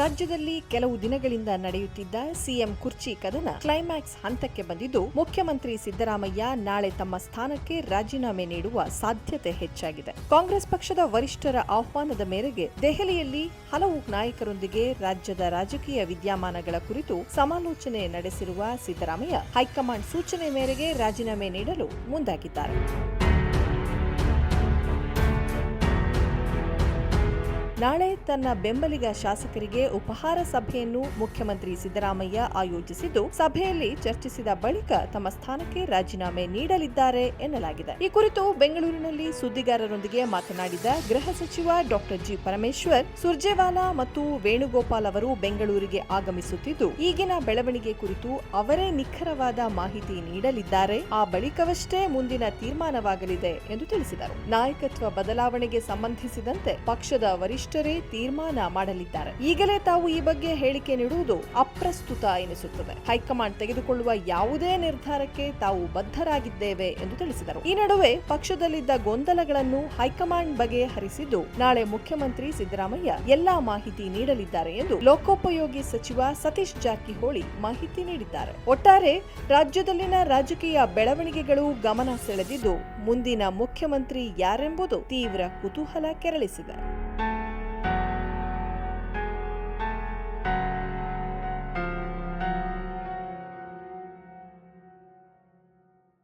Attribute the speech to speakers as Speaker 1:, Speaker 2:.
Speaker 1: ರಾಜ್ಯದಲ್ಲಿ ಕೆಲವು ದಿನಗಳಿಂದ ನಡೆಯುತ್ತಿದ್ದ ಸಿಎಂ ಕುರ್ಚಿ ಕದನ ಕ್ಲೈಮ್ಯಾಕ್ಸ್ ಹಂತಕ್ಕೆ ಬಂದಿದ್ದು, ಮುಖ್ಯಮಂತ್ರಿ ಸಿದ್ದರಾಮಯ್ಯ ನಾಳೆ ತಮ್ಮ ಸ್ಥಾನಕ್ಕೆ ರಾಜೀನಾಮೆ ನೀಡುವ ಸಾಧ್ಯತೆ ಹೆಚ್ಚಾಗಿದೆ. ಕಾಂಗ್ರೆಸ್ ಪಕ್ಷದ ವರಿಷ್ಠರ ಆಹ್ವಾನದ ಮೇರೆಗೆ ದೆಹಲಿಯಲ್ಲಿ ಹಲವು ನಾಯಕರೊಂದಿಗೆ ರಾಜ್ಯದ ರಾಜಕೀಯ ವಿದ್ಯಮಾನಗಳ ಕುರಿತು ಸಮಾಲೋಚನೆ ನಡೆಸಿರುವ ಸಿದ್ದರಾಮಯ್ಯ ಹೈಕಮಾಂಡ್ ಸೂಚನೆ ಮೇರೆಗೆ ರಾಜೀನಾಮೆ ನೀಡಲು ಮುಂದಾಗಿದ್ದಾರೆ. ನಾಳೆ ತನ್ನ ಬೆಂಬಲಿಗ ಶಾಸಕರಿಗೆ ಉಪಹಾರ ಸಭೆಯನ್ನು ಮುಖ್ಯಮಂತ್ರಿ ಸಿದ್ದರಾಮಯ್ಯ ಆಯೋಜಿಸಿದ್ದು, ಸಭೆಯಲ್ಲಿ ಚರ್ಚಿಸಿದ ಬಳಿಕ ತಮ್ಮ ಸ್ಥಾನಕ್ಕೆ ರಾಜೀನಾಮೆ ನೀಡಲಿದ್ದಾರೆ ಎನ್ನಲಾಗಿದೆ. ಈ ಕುರಿತು ಬೆಂಗಳೂರಿನಲ್ಲಿ ಸುದ್ದಿಗಾರರೊಂದಿಗೆ ಮಾತನಾಡಿದ ಗೃಹ ಸಚಿವ ಡಾಕ್ಟರ್ ಜಿ ಪರಮೇಶ್ವರ್, ಸುರ್ಜೇವಾಲಾ ಮತ್ತು ವೇಣುಗೋಪಾಲ್ ಅವರು ಬೆಂಗಳೂರಿಗೆ ಆಗಮಿಸುತ್ತಿದ್ದು, ಈಗಿನ ಬೆಳವಣಿಗೆ ಕುರಿತು ಅವರೇ ನಿಖರವಾದ ಮಾಹಿತಿ ನೀಡಲಿದ್ದಾರೆ. ಆ ಬಳಿಕವಷ್ಟೇ ಮುಂದಿನ ತೀರ್ಮಾನವಾಗಲಿದೆ ಎಂದು ತಿಳಿಸಿದರು. ನಾಯಕತ್ವ ಬದಲಾವಣೆಗೆ ಸಂಬಂಧಿಸಿದಂತೆ ಪಕ್ಷದ ವರಿಷ್ಠರೇ ತೀರ್ಮಾನ ಮಾಡಲಿದ್ದಾರೆ. ಈಗಲೇ ತಾವು ಈ ಬಗ್ಗೆ ಹೇಳಿಕೆ ನೀಡುವುದು ಅಪ್ರಸ್ತುತ ಎನಿಸುತ್ತದೆ. ಹೈಕಮಾಂಡ್ ತೆಗೆದುಕೊಳ್ಳುವ ಯಾವುದೇ ನಿರ್ಧಾರಕ್ಕೆ ತಾವು ಬದ್ಧರಾಗಿದ್ದೇವೆ ಎಂದು ತಿಳಿಸಿದರು. ಈ ನಡುವೆ ಪಕ್ಷದಲ್ಲಿದ್ದ ಗೊಂದಲಗಳನ್ನು ಹೈಕಮಾಂಡ್ ಬಗೆಹರಿಸಿದ್ದು, ನಾಳೆ ಮುಖ್ಯಮಂತ್ರಿ ಸಿದ್ದರಾಮಯ್ಯ ಎಲ್ಲಾ ಮಾಹಿತಿ ನೀಡಲಿದ್ದಾರೆ ಎಂದು ಲೋಕೋಪಯೋಗಿ ಸಚಿವ ಸತೀಶ್ ಜಾರಕಿಹೊಳಿ ಮಾಹಿತಿ ನೀಡಿದ್ದಾರೆ. ಒಟ್ಟಾರೆ ರಾಜ್ಯದಲ್ಲಿನ ರಾಜಕೀಯ ಬೆಳವಣಿಗೆಗಳು ಗಮನ ಸೆಳೆದಿದ್ದು, ಮುಂದಿನ ಮುಖ್ಯಮಂತ್ರಿ ಯಾರೆಂಬುದು ತೀವ್ರ ಕುತೂಹಲ ಕೆರಳಿಸಿದೆ.